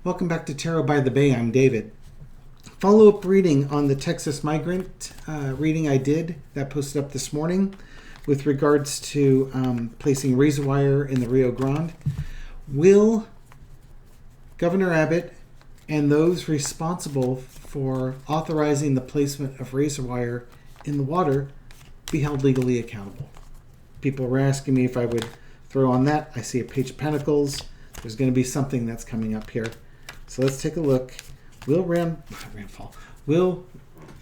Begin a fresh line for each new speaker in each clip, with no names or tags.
Welcome back to Tarot by the Bay. I'm David. Follow-up reading on the Texas migrant reading I did that posted up this morning with regards to placing razor wire in the Rio Grande. Will Governor Abbott and those responsible for authorizing the placement of razor wire in the water be held legally accountable? People were asking me if I would throw on that. I see a Page of Pentacles. There's going to be something that's coming up here. So let's take a look. Will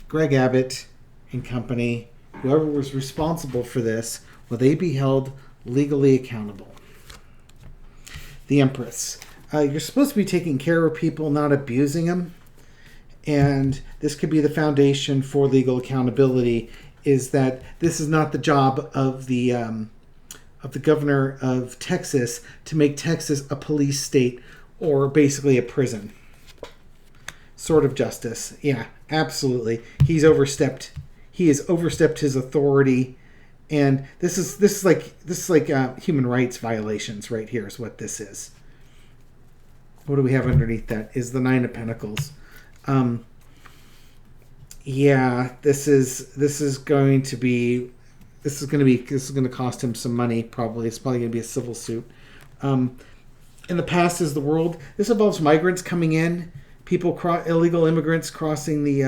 Greg Abbott and company, whoever was responsible for this, will they be held legally accountable? The Empress. You're supposed to be taking care of people, not abusing them. And this could be the foundation for legal accountability, is that this is not the job of the governor of Texas to make Texas a police state or basically a prison. Sort of justice. Yeah, absolutely. He has overstepped his authority, and this is like human rights violations right here is what this is. What do we have underneath that? Is the Nine of Pentacles. Yeah, this is going to cost him some money. Probably it's probably going to be a civil suit. In the past is the world. This involves migrants coming in, people, illegal immigrants crossing the.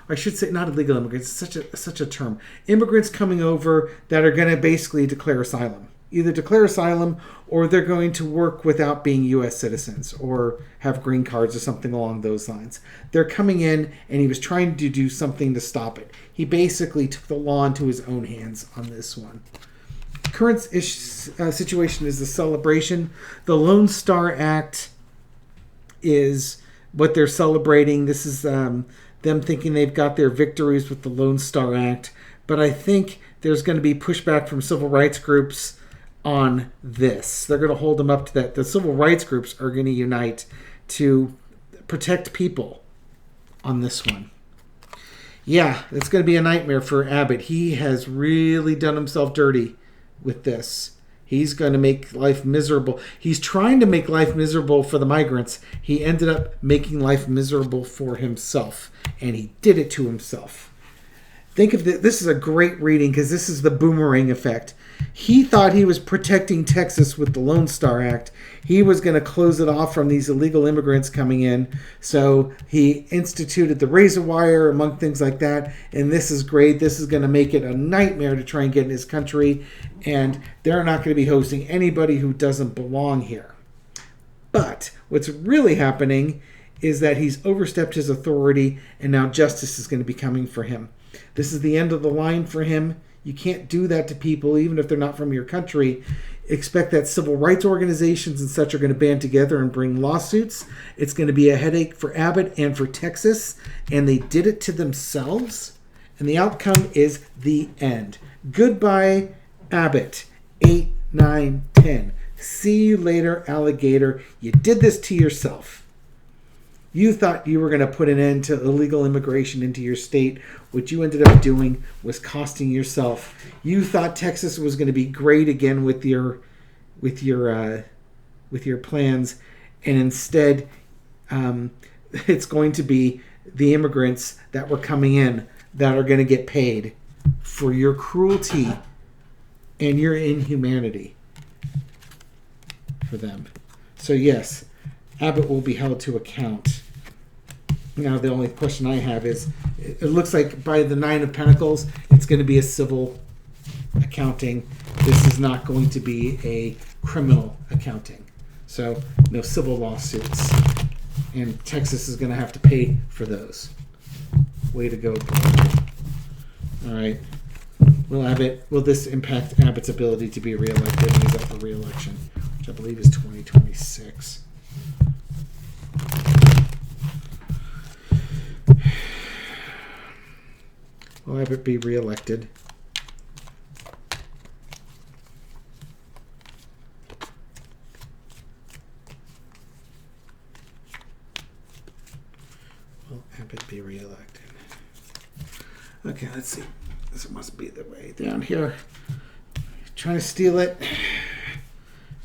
I should say not illegal immigrants. Such a term. Immigrants coming over that are going to basically declare asylum. Either declare asylum or they're going to work without being U.S. citizens or have green cards or something along those lines. They're coming in, and he was trying to do something to stop it. He basically took the law into his own hands on this one. Current situation is the celebration. The Lonestar Act is what they're celebrating. This is them thinking they've got their victories with the Lonestar Act. But I think there's going to be pushback from civil rights groups on this. They're going to hold them up to that. The civil rights groups are going to unite to protect people on this one. Yeah, it's going to be a nightmare for Abbott. He has really done himself dirty with this. He's going to make life miserable. He's trying to make life miserable for the migrants. He ended up making life miserable for himself, and he did it to himself. Think of this is a great reading because this is the boomerang effect. He thought he was protecting Texas with the Lonestar Act. He was going to close it off from these illegal immigrants coming in. So he instituted the razor wire, among things like that. And this is great. This is going to make it a nightmare to try and get in his country. And they're not going to be hosting anybody who doesn't belong here. But what's really happening is that he's overstepped his authority, and now justice is going to be coming for him. This is the end of the line for him. You can't do that to people, even if they're not from your country. Expect that civil rights organizations and such are going to band together and bring lawsuits. It's going to be a headache for Abbott and for Texas, and they did it to themselves, and the outcome is the end. Goodbye, Abbott. 8, 9, 10. See you later, alligator. You did this to yourself. You thought you were going to put an end to illegal immigration into your state. What you ended up doing was costing yourself. You thought Texas was going to be great again with your plans, and instead, it's going to be the immigrants that were coming in that are going to get paid for your cruelty and your inhumanity for them. So yes, Abbott will be held to account. Now, the only question I have is, it looks like by the Nine of Pentacles, it's going to be a civil accounting. This is not going to be a criminal accounting. So, no civil lawsuits. And Texas is going to have to pay for those. Way to go, boy. All right. Will this impact Abbott's ability to be reelected? He's up for reelection, which I believe is 2026. Will Abbott be reelected? Will Abbott be reelected? Okay, let's see. This must be the way down here. Trying to steal it.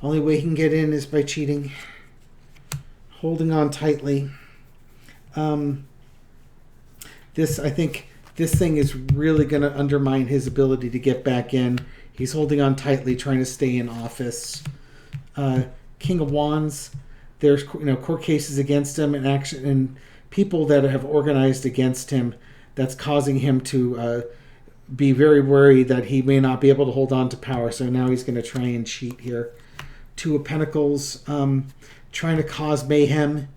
Only way he can get in is by cheating. holding on tightly. I think this thing is really going to undermine his ability to get back in. He's holding on tightly, trying to stay in office. King of Wands, there's court cases against him and people that have organized against him. That's causing him to be very worried that he may not be able to hold on to power. So now he's going to try and cheat here. Two of Pentacles, trying to cause mayhem.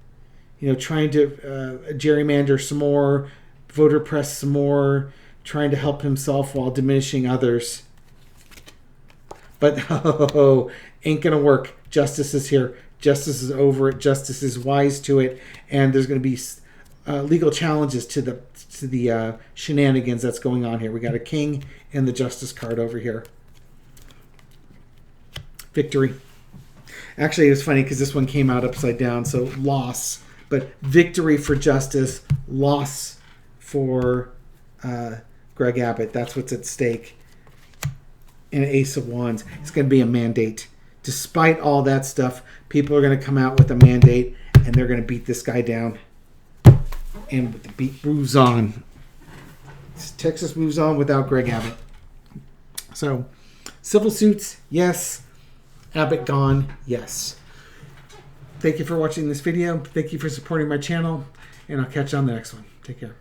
Trying to gerrymander some more, voter press some more, trying to help himself while diminishing others. But ain't gonna work. Justice is here. Justice is over it. Justice is wise to it, and there's going to be legal challenges to the shenanigans that's going on here. We got a King and the Justice card over here. Victory. Actually, it was funny because this one came out upside down, so loss. But victory for Justice, loss for Greg Abbott. That's what's at stake. And Ace of Wands. It's going to be a mandate. Despite all that stuff, people are going to come out with a mandate, and they're going to beat this guy down. And the beat moves on. Texas moves on without Greg Abbott. So, civil suits, yes. Abbott gone, yes. Thank you for watching this video. Thank you for supporting my channel, and I'll catch you on the next one. Take care.